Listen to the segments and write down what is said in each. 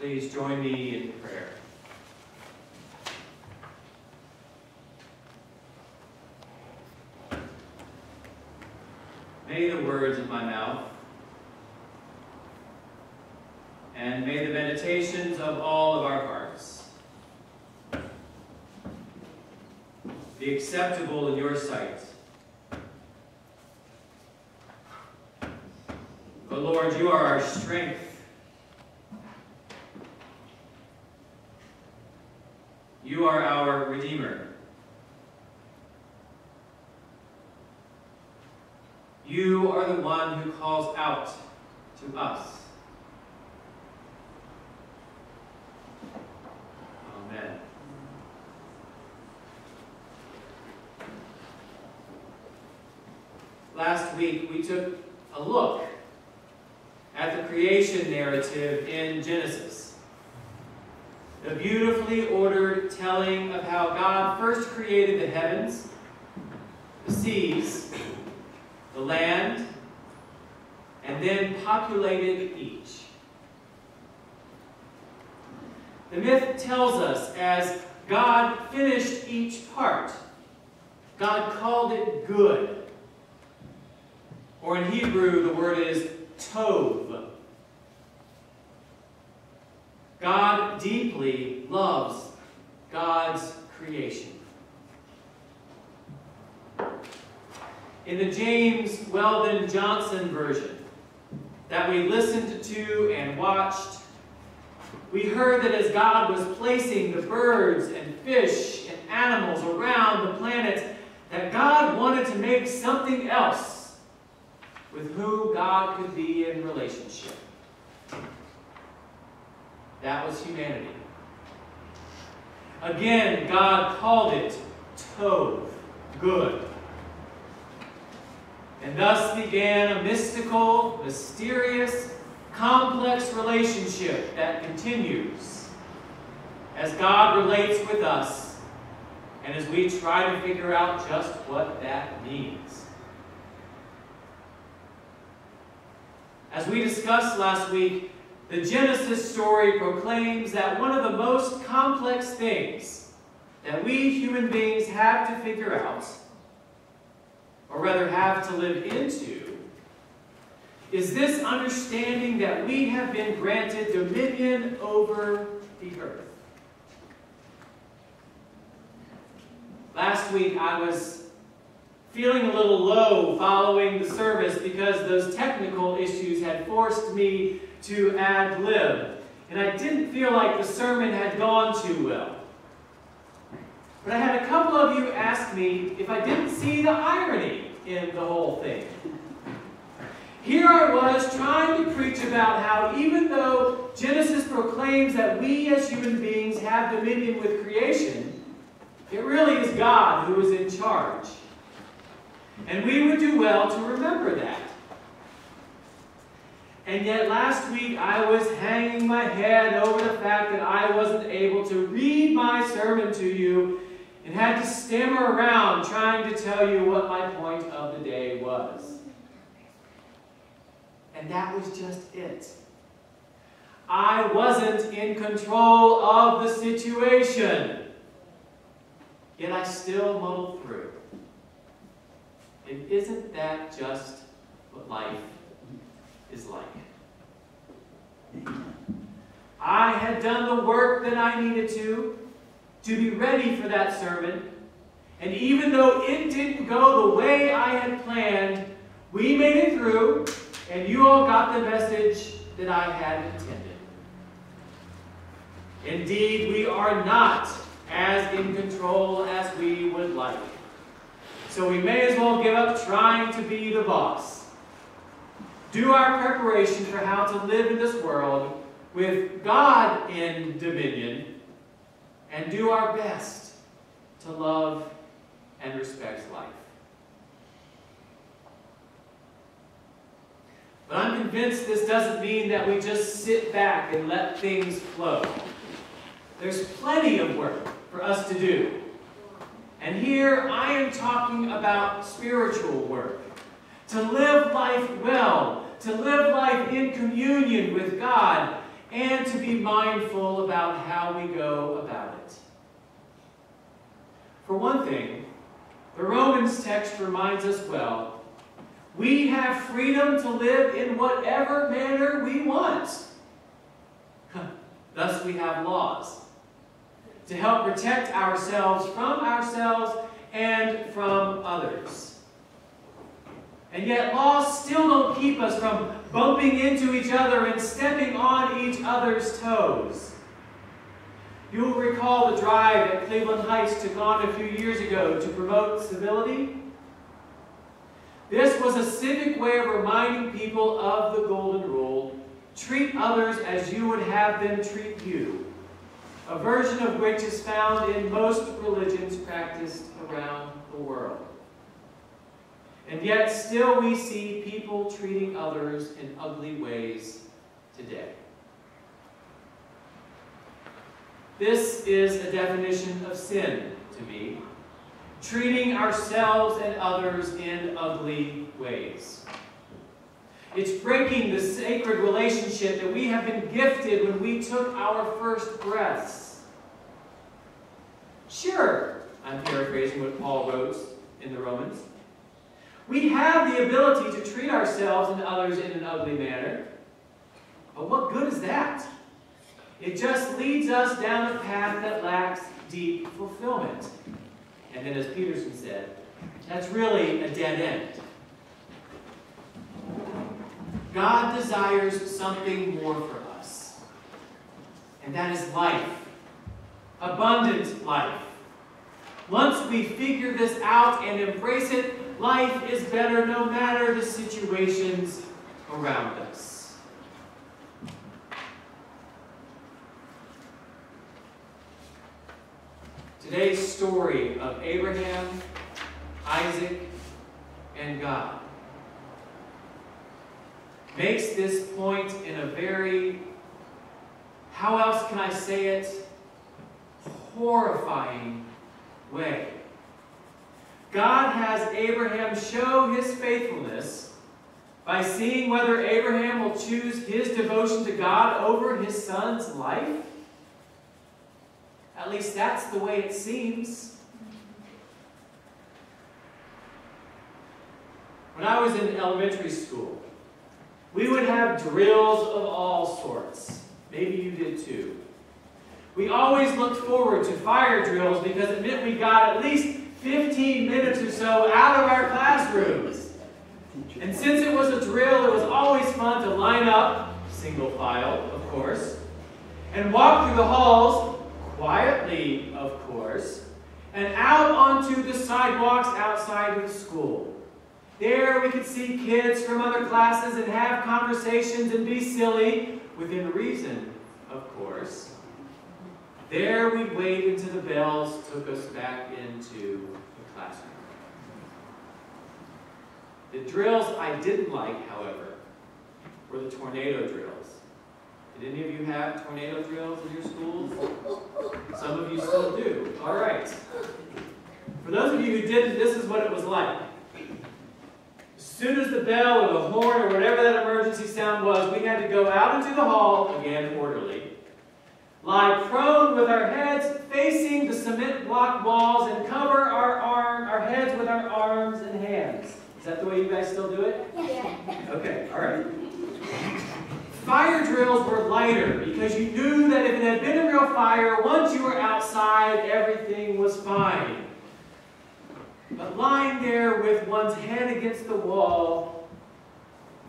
please join me in prayer. May the words of my mouth and may the meditations of all of our hearts be acceptable in your sight. O Lord, you are our strength. You are our Redeemer. You are the one who calls out to us. Amen. Last week, we took a look at the creation narrative in Genesis. The beautifully ordered telling of how God first created the heavens, the seas, the land, and then populated each. The myth tells us as God finished each part, God called it good. Or in Hebrew, the word is tov. God deeply loves God's creation. In the James Weldon Johnson version that we listened to and watched, we heard that as God was placing the birds and fish and animals around the planet, that God wanted to make something else with whom God could be in relationship. That was humanity. Again, God called it tov, good. And thus began a mystical, mysterious, complex relationship that continues as God relates with us and as we try to figure out just what that means. As we discussed last week, the Genesis story proclaims that one of the most complex things that we human beings have to figure out, or rather have to live into, is this understanding that we have been granted dominion over the earth. Last week I was feeling a little low following the service because those technical issues had forced me to ad lib, and I didn't feel like the sermon had gone too well. But I had a couple of you ask me if I didn't see the irony in the whole thing. Here I was trying to preach about how even though Genesis proclaims that we as human beings have dominion with creation, it really is God who is in charge. And we would do well to remember that. And yet last week I was hanging my head over the fact that I wasn't able to read my sermon to you and had to stammer around trying to tell you what my point of the day was. And that was just it. I wasn't in control of the situation. Yet I still muddled through. And isn't that just what life is like? I had done the work that I needed to be ready for that sermon. And even though it didn't go the way I had planned, we made it through, and you all got the message that I had intended. Indeed, we are not as in control as we would like. So we may as well give up trying to be the boss. Do our preparation for how to live in this world with God in dominion, and do our best to love and respect life. But I'm convinced this doesn't mean that we just sit back and let things flow. There's plenty of work for us to do. And here I am talking about spiritual work. To live life well, to live life in communion with God, and to be mindful about how we go about it. For one thing, the Romans text reminds us well, we have freedom to live in whatever manner we want. Thus we have laws to help protect ourselves from ourselves and from others. And yet laws still don't keep us from bumping into each other and stepping on each other's toes. You will recall the drive that Cleveland Heights took on a few years ago to promote civility. This was a civic way of reminding people of the golden rule: treat others as you would have them treat you, a version of which is found in most religions practiced around the world. And yet still we see people treating others in ugly ways today. This is a definition of sin to me, treating ourselves and others in ugly ways. It's breaking the sacred relationship that we have been gifted when we took our first breaths. Sure, I'm paraphrasing what Paul wrote in the Romans. We have the ability to treat ourselves and others in an ugly manner. But what good is that? It just leads us down a path that lacks deep fulfillment. And then, as Peterson said, that's really a dead end. God desires something more for us. And that is life. Abundant life. Once we figure this out and embrace it, life is better no matter the situations around us. Today's story of Abraham, Isaac, and God makes this point in a very, how else can I say it, horrifying way. God has Abraham show his faithfulness by seeing whether Abraham will choose his devotion to God over his son's life. At least that's the way it seems. When I was in elementary school, we would have drills of all sorts. Maybe you did too. We always looked forward to fire drills because it meant we got at least 15 minutes or so out of our classrooms. And since it was a drill, it was always fun to line up, single file, of course, and walk through the halls, quietly, of course, and out onto the sidewalks outside of the school. There we could see kids from other classes and have conversations and be silly, within reason, of course. There we waited until the bells took us back into the classroom. The drills I didn't like, however, were the tornado drills. Did any of you have tornado drills in your schools? Some of you still do. All right. For those of you who didn't, this is what it was like. As soon as the bell or the horn or whatever that emergency sound was, we had to go out into the hall, again orderly, lie prone with our heads facing the cement block walls and cover our heads with our arms and hands. Is that the way you guys still do it? Yeah. Okay, all right. Fire drills were lighter because you knew that if it had been a real fire, once you were outside, everything was fine. But lying there with one's head against the wall,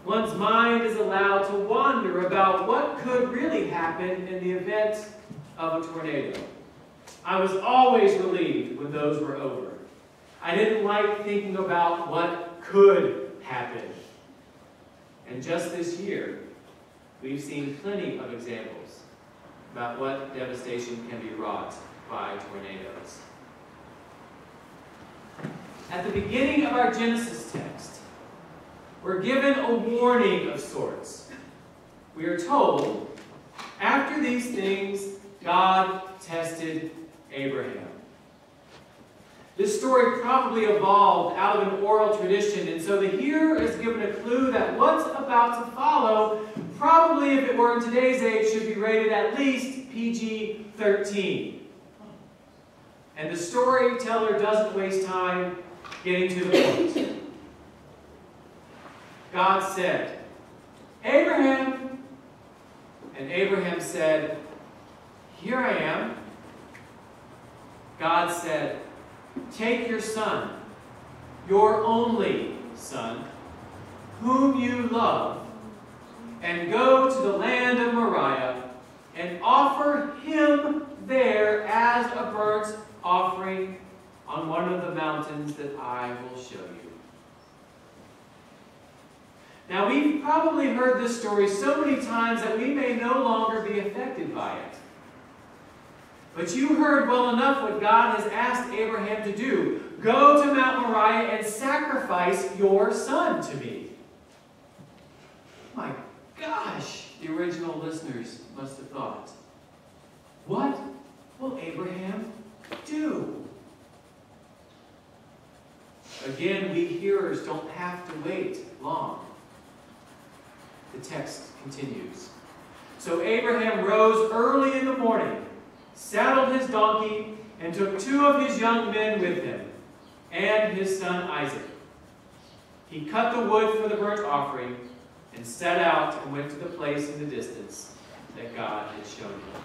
one's mind is allowed to wander about what could really happen in the event of a tornado. I was always relieved when those were over. I didn't like thinking about what could happen. And just this year, we've seen plenty of examples about what devastation can be wrought by tornadoes. At the beginning of our Genesis text, we're given a warning of sorts. We are told, after these things, God tested Abraham. This story probably evolved out of an oral tradition, and so the hearer is given a clue that what's about to follow probably, if it were in today's age, should be rated at least PG-13. And the storyteller doesn't waste time getting to the point. God said, "Abraham." And Abraham said, "Here I am." God said, "Take your son, your only son, whom you love, and go to the land of Moriah, and offer him there as a burnt offering on one of the mountains that I will show you." Now, we've probably heard this story so many times that we may no longer be affected by it. But you heard well enough what God has asked Abraham to do. Go to Mount Moriah and sacrifice your son to me. My gosh, the original listeners must have thought, what will Abraham do? Again, we hearers don't have to wait long. The text continues. So Abraham rose early in the morning, saddled his donkey, and took 2 of his young men with him, and his son Isaac. He cut the wood for the burnt offering, and set out and went to the place in the distance that God had shown him.